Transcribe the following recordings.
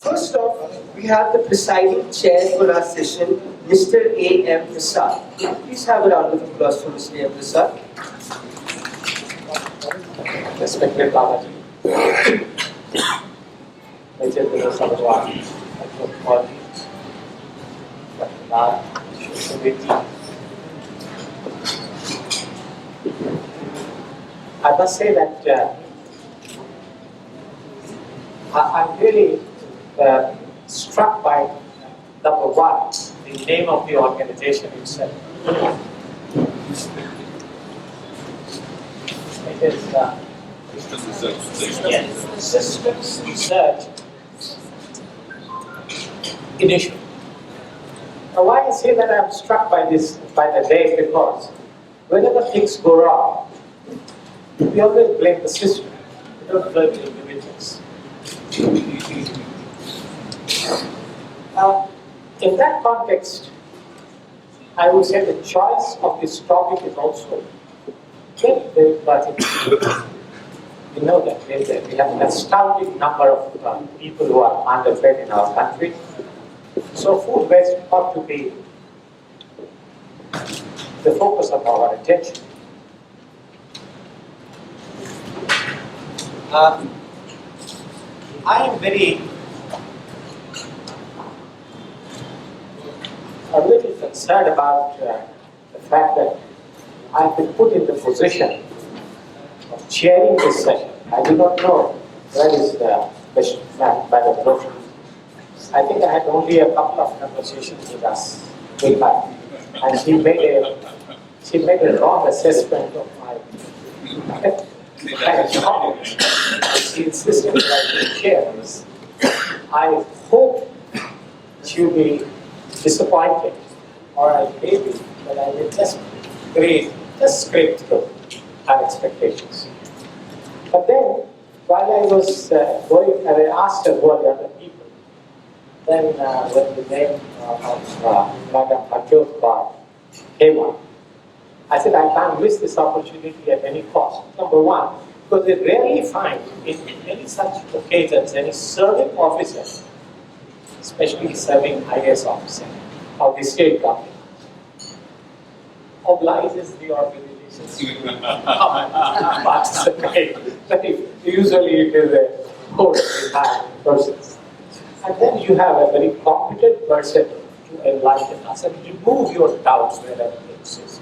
First off, we have the presiding chair for our session, Mr. A.M. Prasad. Please have a round of applause for Mr. A.M. Prasad. Respected Balaji, Major General Sabharwal, Akhouri Maheshwar Prasad, I must say that I'm really struck by number one, the name of the organization itself. It is Systems Research Initiative. Now, why I say that I'm struck by this by the name, because whenever things go wrong, we always blame the system. We don't blame the individuals. In that context, I would say the choice of this topic is also very, very particular. We know that we have an astounding number of people who are underfed in our country. So food waste ought to be the focus of our attention. I am a little concerned about the fact that I've been put in the position of chairing this session. I do not know where is the Madam Prof. I think I had only a couple of conversations with us, and she made a wrong assessment of my comments. She insisted that I be chair. I hope she will be disappointed, or I may be, but I will just scrape through her expectations. But then, while I was going, I asked her who are the other people. Then, when the name of Madam Akhouri came up, I said, I can't miss this opportunity at any cost. Number one, because they rarely find in any such occasions any serving officer, especially serving IAS officer of the state government, obliges the organizations to participate. Usually it is a court behind persons. And then you have a very competent person to enlighten us and remove your doubts wherever they exist.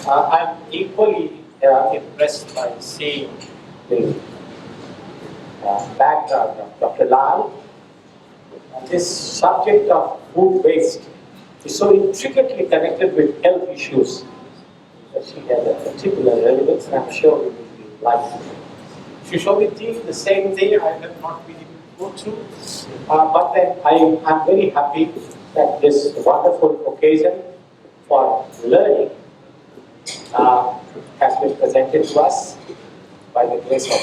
I'm equally impressed by seeing the background of Dr. Lal. This subject of food waste is so intricately connected with health issues that she has a particular relevance, and I'm sure we will be like Shishobiti, the same day I have not been able to go through, but then I'm very happy that this wonderful occasion for learning has been presented to us by the grace of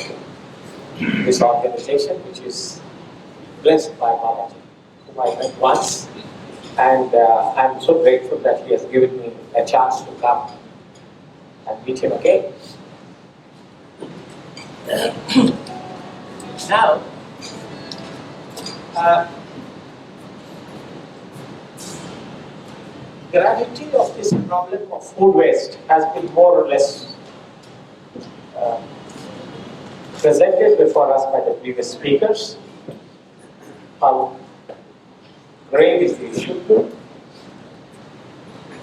this organization, which is blessed by Balaji, whom I met once, and I'm so grateful that he has given me a chance to come and meet him again. Now, gravity of this problem of food waste has been more or less presented before us by the previous speakers. How grave is the issue?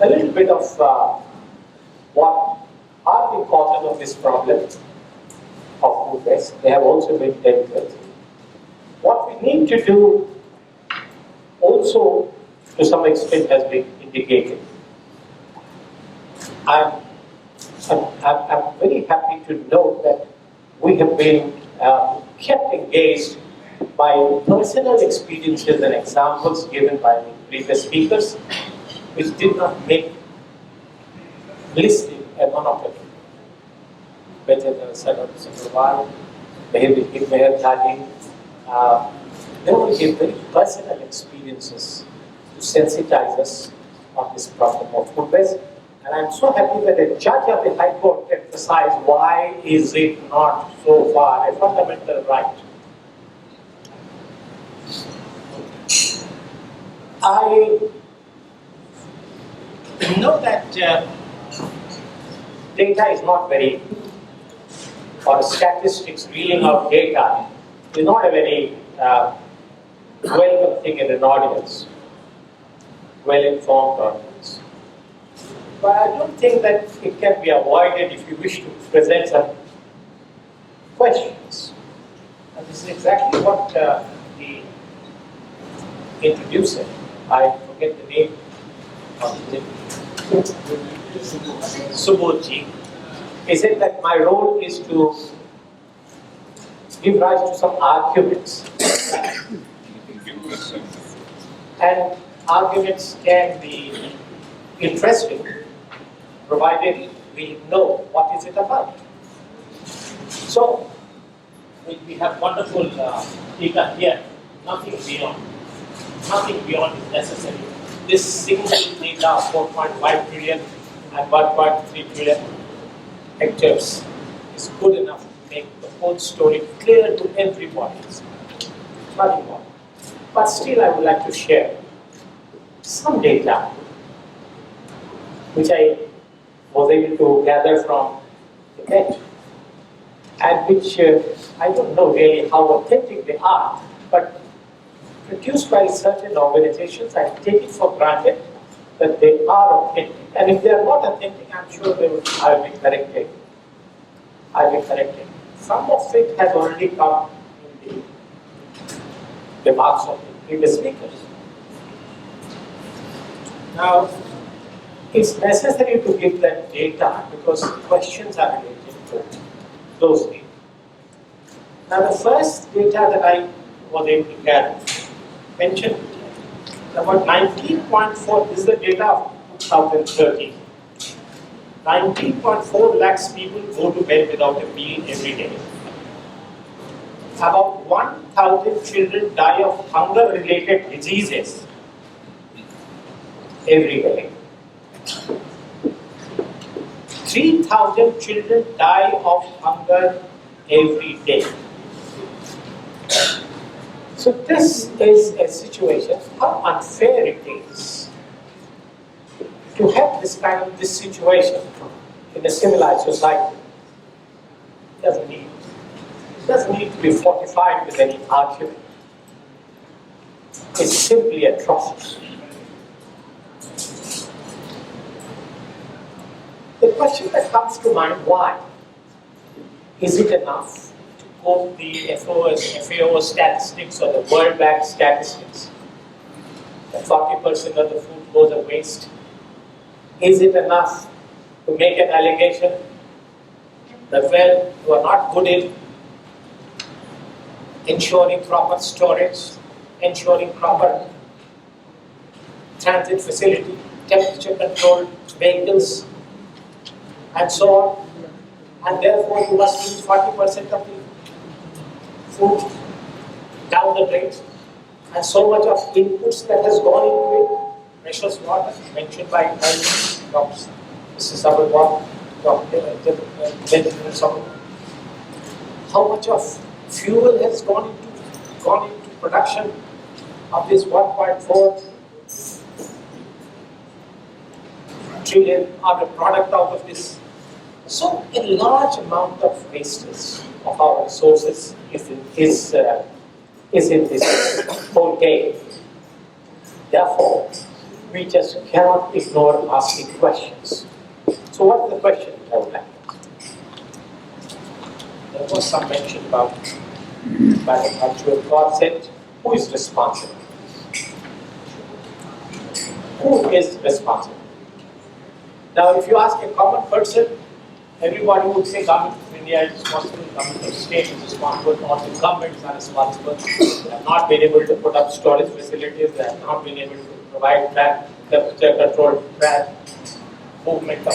A little bit of what are the causes of this problem of food waste. They have also been dealt with. What we need to do also, to some extent, has been indicated. I'm very happy to note that we have been kept engaged by personal experiences and examples given by the previous speakers, which did not make listing a monopoly. Major General Sabharwal, Meher Thali, they will give very personal experiences to sensitize us on this problem of food waste. And I'm so happy that a judge of the High Court emphasized why is it not so far a fundamental right I know that data is not very, or statistics, reading out data is not a very welcome thing in an audience, well-informed audience. But I don't think that it can be avoided if you wish to present some questions. And this is exactly what the introducer, I forget the name of the Subodhji, he said that my role is to give rise to some arguments. And arguments can be interesting, provided we know what is it about. So, we have wonderful data here, nothing beyond is necessary. This single data of 4.5 trillion and 1.3 trillion hectares is good enough to make the whole story clear to everybody. Nothing more. But still, I would like to share some data which I was able to gather from the net, and which I don't know really how authentic they are, but produced by certain organizations, I take it for granted that they are authentic. And if they are not authentic, I'm sure I will be corrected. Some of it has already come in the remarks of the previous speakers. Now, it's necessary to give that data because questions are related to those data. Now, the first data that I was able to gather mentioned about 19.4, this is the data of 2013. 19.4 lakhs people go to bed without a meal every day. About 1,000 children die of hunger-related diseases every day. 3,000 children die of hunger every day. So this is a situation, how unfair it is to have this situation in a civilized society. It doesn't need to be fortified with any argument. It's simply atrocious. The question that comes to mind, why? Is it enough to quote the FAO statistics or the World Bank statistics that 40% of the food goes to waste? Is it enough to make an allegation that, well, you are not good in ensuring proper storage, ensuring proper transit facility, temperature controlled vehicles, and so on, and therefore you must use 40% of the food down the drain, and so much of inputs that has gone into it, precious water, mentioned by Dr. Mrs. Sabharwal, Dr. Benjamin Sabharwal. How much of fuel has gone into production of this 1.4 trillion are a product out of this. So a large amount of wastage of our resources is in this whole game. Therefore, we just cannot ignore asking questions. So what's the question I would like to ask? There was some mention about agricultural concept. Who is responsible? Who is responsible? Now, if you ask a common person, everybody would say government of India is responsible, government of state is responsible, all the governments are responsible. They have not been able to put up storage facilities, they have not been able to provide temperature controlled movement of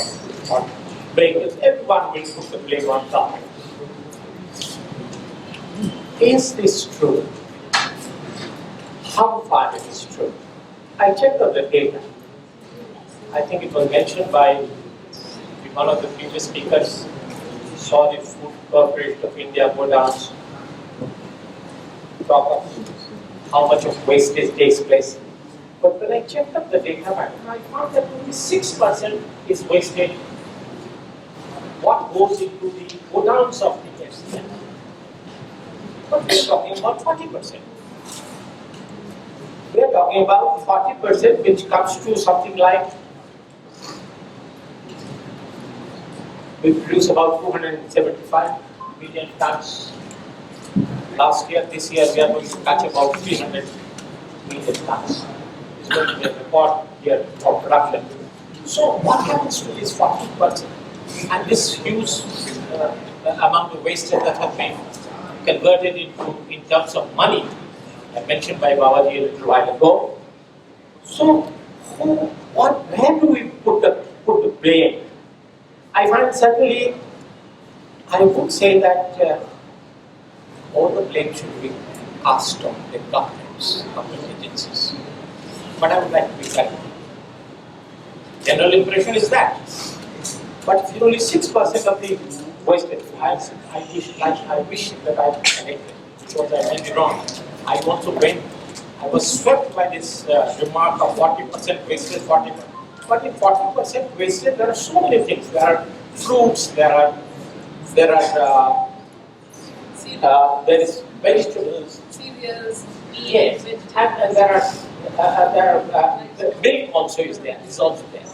vehicles. Everyone will put the blame on government. Is this true? How far it is true? I checked on the data. I think it was mentioned by one of the previous speakers, saw the Food Corporation of India go down, talk of how much of wastage takes place. But when I checked up the data pattern, I found that only 6% is wasted. What goes into the godowns of the FCN? But we're talking about 40%. We're talking about 40%, which comes to something like, we produce about 275 million tons last year. This year we are going to touch about 300 million tons. It's going to be a record year for production. So what happens to this 40% and this huge amount of waste that has been converted into in terms of money, mentioned by Babaji a little while ago. So, where do we put the blame? I find certainly, I would say that all the blame should be cast on the governments, government agencies. But I would like to be clear. General impression is that. But if only 6% of the wasted, I wish that I had connected, because I went wrong. I also went, I was swept by this remark of 40% wasted, 40%. But in 40% wasted, there are so many things. There are fruits, there is vegetables, cereals, yes, and there are milk also is there. Is also there.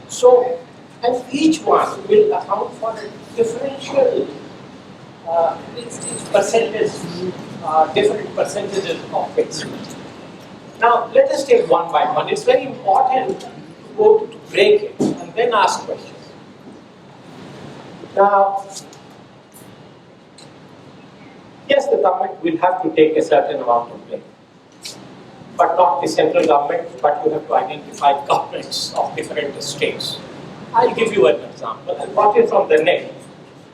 So, and each one will account for a differential percentage, different percentages of waste. Now, let us take one by one. It's very important to break it and then ask questions. Now, yes, the government will have to take a certain amount of blame, but not the central government, but you have to identify governments of different states. I'll give you an example. I got it from the net.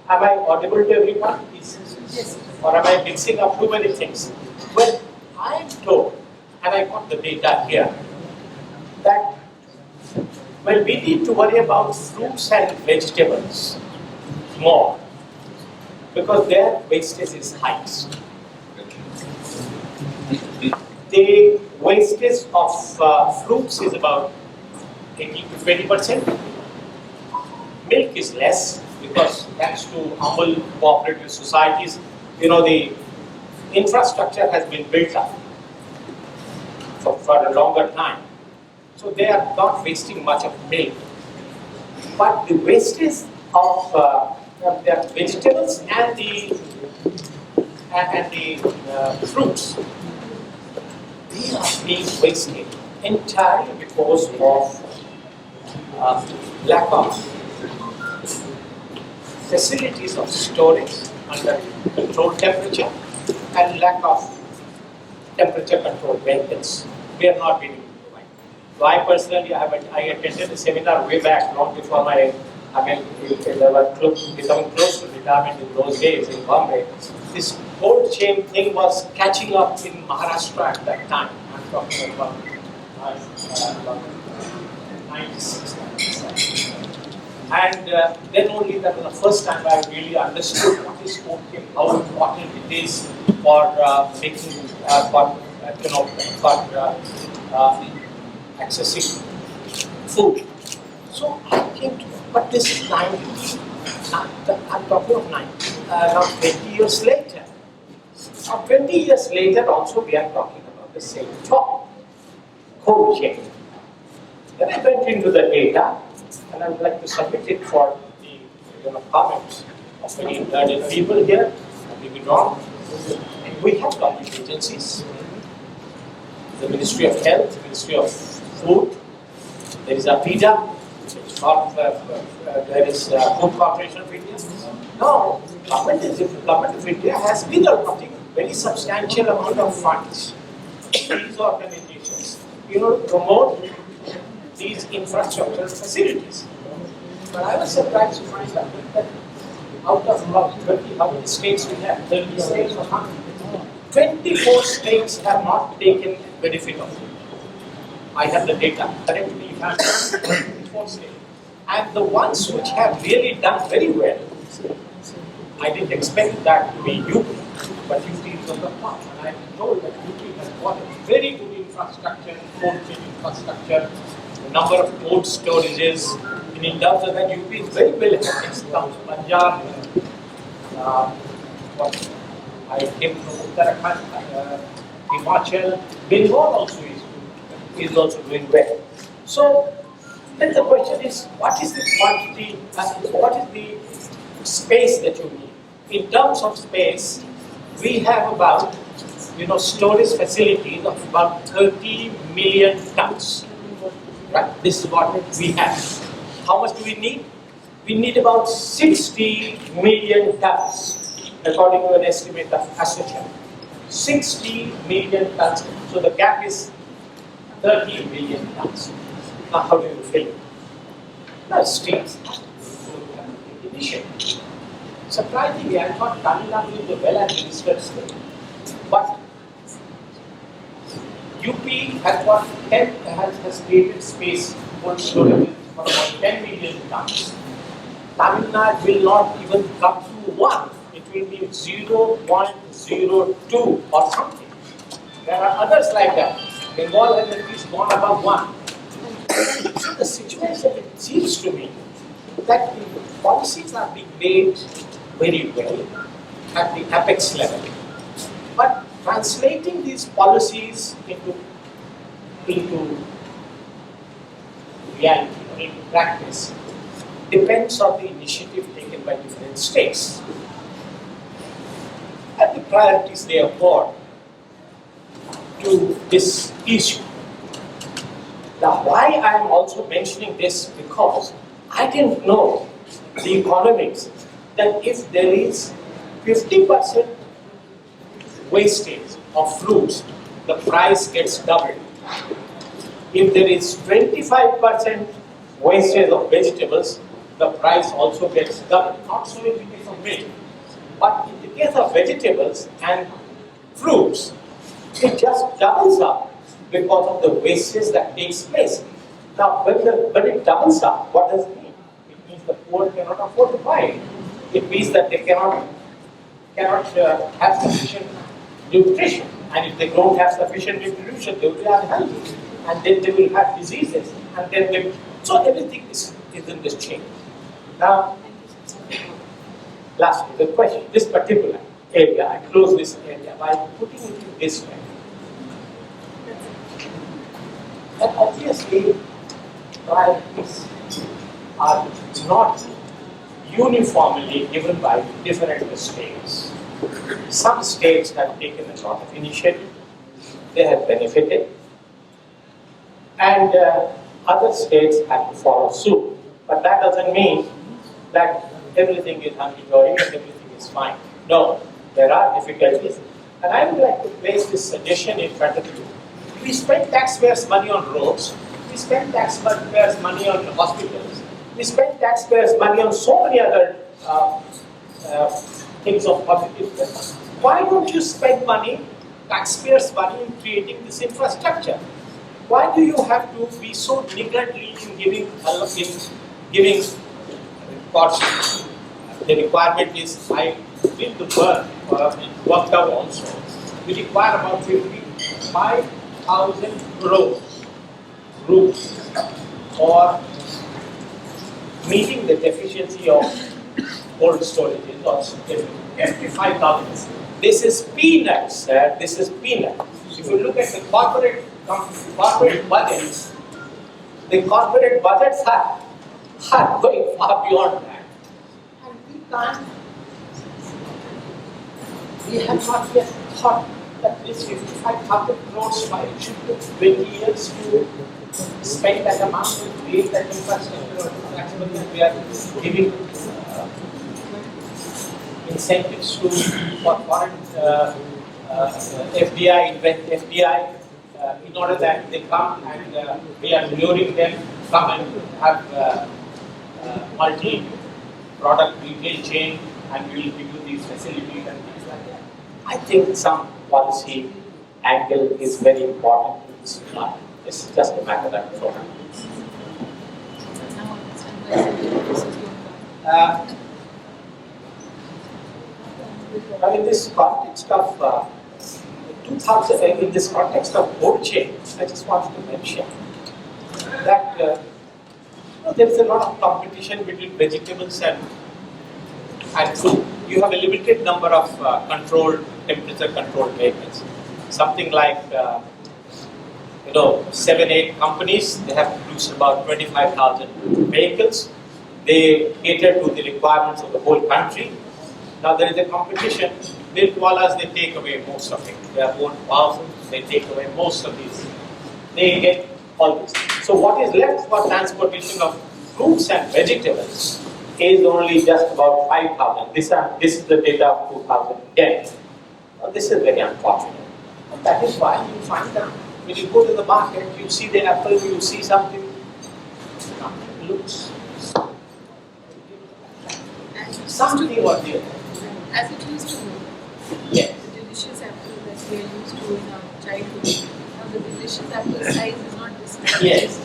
Am I audible to everyone? Yes. Or am I mixing up too many things? Well, I am told, and I got the data here, that well, we need to worry about fruits and vegetables more, because their wastage is highest. The wastage of fruits is about 18 to 20%. Milk is less, because thanks to humble cooperative societies, the infrastructure has been built up for a longer time. So they are not wasting much of milk. But the wastage of their vegetables and the fruits, they are being wasted entirely because of lack of facilities of storage under controlled temperature and lack of temperature controlled vehicles. We are not being able to provide. So I personally, I attended a seminar way back, long before they were becoming close to retirement in those days in Bombay. This cold chain thing was catching up in Maharashtra at that time. I'm talking about 96, 97. And then only that was the first time I really understood what is cold chain, how important it is for making, accessing food. So I came to, but this is 90s. I'm talking of 90s, now 20 years later. Now 20 years later also we are talking about the same topic, cold chain. Then I went into the data, and I would like to submit it for the comments of many learned people here. I may be wrong. We have government agencies, the Ministry of Health, Ministry of Food, there is APIDA, there is Food Corporation of India. Now, Government of India has been allotting very substantial amount of funds to these organizations, to promote these infrastructural facilities. But I was surprised to find out that out of about 30, how many states we have? 30 states or how? 24 states have not taken benefit of it. I have the data. Currently, you have 24 states. And the ones which have really done very well, I didn't expect that to be UP. but UP is on the top. And I'm told that UP has got a very good infrastructure, cold chain infrastructure, the number of cold storages, and in terms of that, UP is very well next comes Punjab, what I came from Uttarakhand, Himachal, Bengal also is also doing well. So then the question is, what is the quantity, what is the space that you need? In terms of space, we have about, storage facilities of about 30 million tons. Right? This is what we have. How much do we need? We need about 60 million tons, according to an estimate of Association. 60 million tons. So the gap is 30 million tons. Now, how do you fill it? Now, states initiative. Surprisingly, I thought Tamil Nadu is a well-administered state, but UP has created space for storage for about 10 million tons. Tamil Nadu will not even come to 1. It will be 0.02 or something. There are others like that. Bengal has at least gone above 1. So the situation, it seems to me, that the policies are being made very well at the apex level. But translating these policies into reality, or into practice, depends on the initiative taken by different states and the priorities they accord to this issue. Now, why I am also mentioning this, because I didn't know the economics that if there is 50% wastage of fruits, the price gets doubled. If there is 25% wastage of vegetables, the price also gets doubled. Not so in the case of milk, but in the case of vegetables and fruits, it just doubles up because of the wastage that takes place. Now, when it doubles up, what does it mean? It means the poor cannot afford to buy it. It means that they cannot have sufficient nutrition, and if they don't have sufficient nutrition, they will be unhealthy, and then they will have diseases, and then so everything is in this chain. Now, lastly, the question, this particular area, I close this area by putting it in this way. And obviously, priorities are not uniformly given by different states. Some states have taken a lot of initiative, they have benefited, and other states have to follow suit. But that doesn't mean that everything is hunky-dory and everything is fine. No, there are difficulties. And I would like to place this suggestion in front of you. We spend taxpayers' money on roads, we spend taxpayers' money on hospitals, we spend taxpayers' money on so many other things of public interest. Why don't you spend money, taxpayers' money, in creating this infrastructure? Why do you have to be so niggardly in giving records? The requirement is, I did the work, worked out also. We require about 55,000 crores rupees for meeting the deficiency of cold storages or 55,000. This is peanuts, sir. This is peanuts. If you look at the corporate budgets, the corporate budgets are going far beyond that. And we have not yet thought that this 55,000 crores, why it should take 20 years to spend that amount to create that infrastructure. Actually, we are giving incentives to for foreign FDI, in order that they come and we are luring them, come and have multi-product retail chain, and we will give you these facilities and things like that. I think some policy angle is very important to this plan. It's just a matter that we don't have. Now, in this context of 2000, in this context of cold chain, I just wanted to mention that there is a lot of competition between vegetables and food. You have a limited number of temperature controlled vehicles. Something like 7-8 companies. They have produced about 25,000 vehicles. They cater to the requirements of the whole country. Now there is a competition. Milkwalas, they take away most of it. They are more powerful. They take away most of these. They get all this. So what is left for transportation of fruits and vegetables is only just about 5,000. This is the data of 2010. Now, this is very unfortunate. And that is why you find that when you go to the market, you see the apple, you see something. It looks something or the other. As it used to be. Yes. The delicious apple that we are used to in our childhood. Now the delicious apple size is not this size. Yes.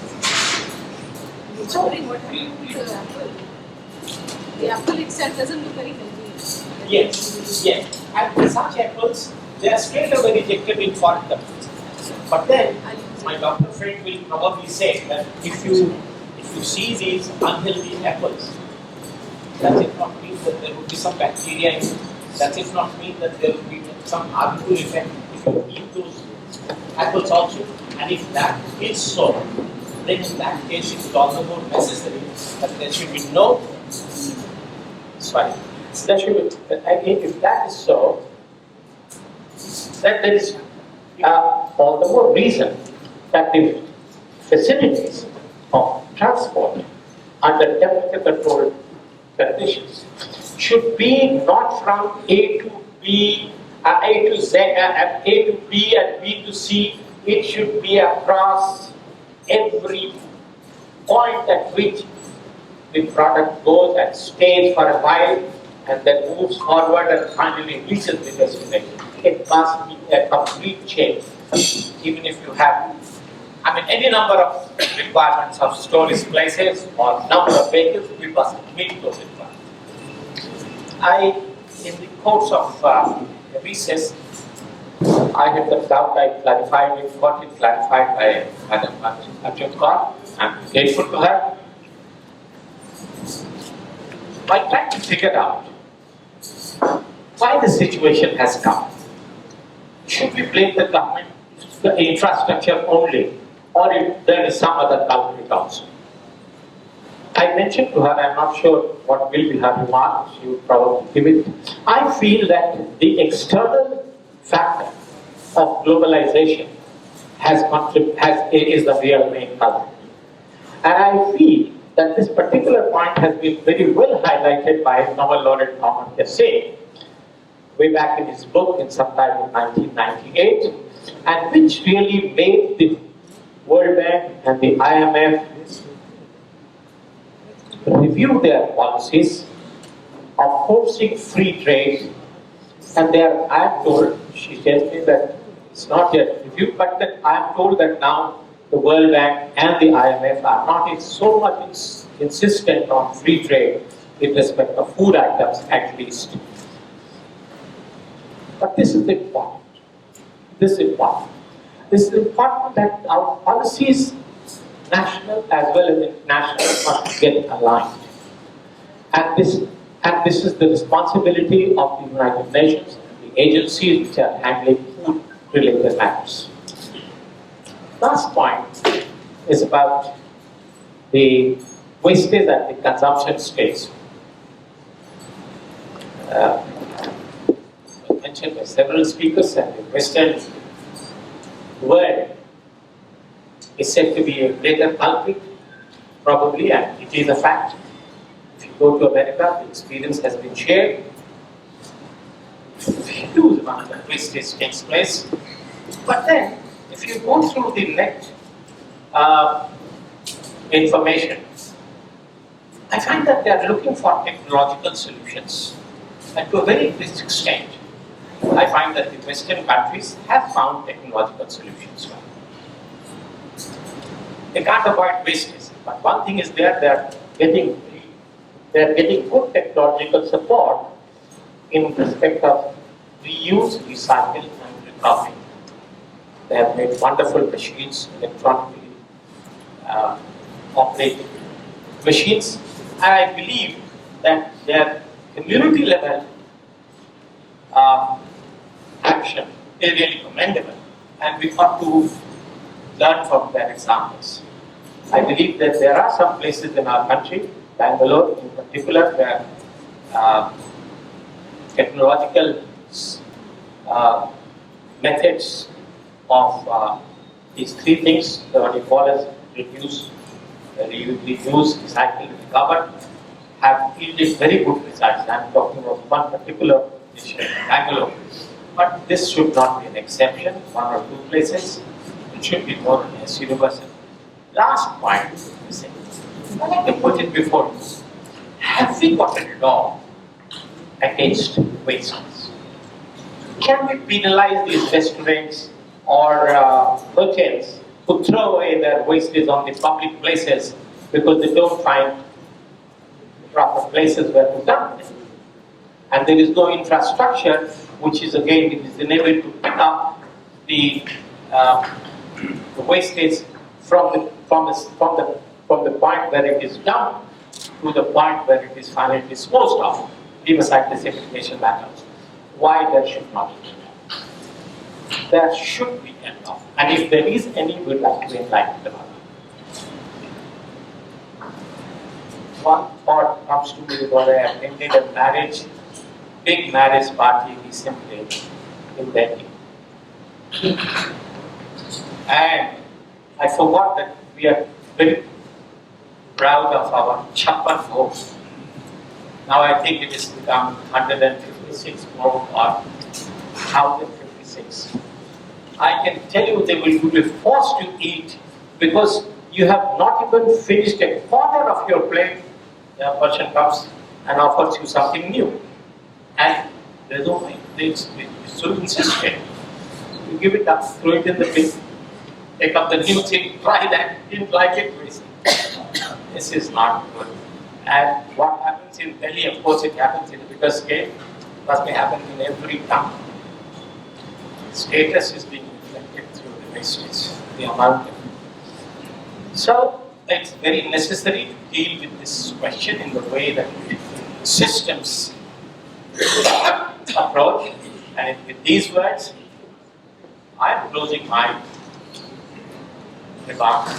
You're wondering what happened to the apple. The apple itself doesn't look very healthy. Yes. Yes. And such apples, they are straight away rejected in foreign countries. But then, my doctor friend will probably say that if you see these unhealthy apples, does it not mean that there would be some bacteria in it? Does it not mean that there will be some harmful effect if you eat those apples also? And if that is so, then in that case it is all the more necessary that there should be no. Sorry. There should be, if that is so, then there is all the more reason that the facilities of transport under temperature controlled conditions should be not from A to B, A to Z, A to B and B to C. It should be across every point at which the product goes and stays for a while and then moves forward and finally reaches the destination. It must be a complete change. Even if you have, any number of requirements of storage places or number of vehicles, we must meet those requirements. In the course of the recess, I had the doubt, I clarified it, got it clarified by Madam Arjun Kaur. I'm grateful to her. I tried to figure out why the situation has come. Should we blame the government, the infrastructure only, or if there is some other culprit also? I mentioned to her, I'm not sure what will be her remark, she would probably give it. I feel that the external factor of globalization is the real main culprit. And I feel that this particular point has been very well highlighted by Nobel laureate Thomas Pesquet way back in his book in sometime in 1998, and which really made the World Bank and the IMF review their policies of forcing free trade. And I am told, she tells me that it's not yet reviewed, but that I am told that now the World Bank and the IMF are not so much insistent on free trade with respect to food items at least. But this is important. This is important. This is important that our policies, national as well as international, must get aligned. And this is the responsibility of the United Nations and the agencies which are handling food-related matters. Last point is about the wastage at the consumption stage. Mentioned by several speakers, and the Western world is said to be a greater culprit, probably, and it is a fact. If you go to America, the experience has been shared. A huge amount of wastage takes place. But then, if you go through the net information, I find that they are looking for technological solutions. And to a very great extent, I find that the Western countries have found technological solutions. They can't avoid wastage, but one thing is they are getting good technological support in respect of reuse, recycle, and recovery. They have made wonderful machines, electronically operated machines, and I believe that their community level action is really commendable, and we ought to learn from their examples. I believe that there are some places in our country, Bangalore in particular, where technological methods of these three things, what you call as reduce, recycle, recover, have yielded very good results. I am talking of one particular issue in Bangalore. But this should not be an exception, one or two places. It should be more or less universal. Last point, you say, to put it before you, have we got a law against wastes? Can we penalize these restaurants or hotels who throw away their wastage on the public places because they don't find proper places where to dump it? And there is no infrastructure, which is again it is unable to pick up the wastage from the point where it is dumped to the point where it is finally disposed of. Leave aside the segregation matters. Why there should not be? There should be a law, and if there is any, we'd like to enlighten about it. One thought comes to me when I attended a big marriage party recently in Delhi. And I forgot that we are very proud of our Chappan home. Now I think it has become 156 more or 1056. I can tell you they will be forced to eat because you have not even finished a quarter of your plate. A person comes and offers you something new. And there's no way. It's so insistent. You give it up, throw it in the bin, take up the new thing, try that, didn't like it, waste it. This is not good. And what happens in Delhi, of course, it happens in a bigger scale, must be happening in every town. Status is being reflected through the wastage, the amount of it. So it's very necessary to deal with this question in the way that systems approach. And with these words, I am closing my remarks.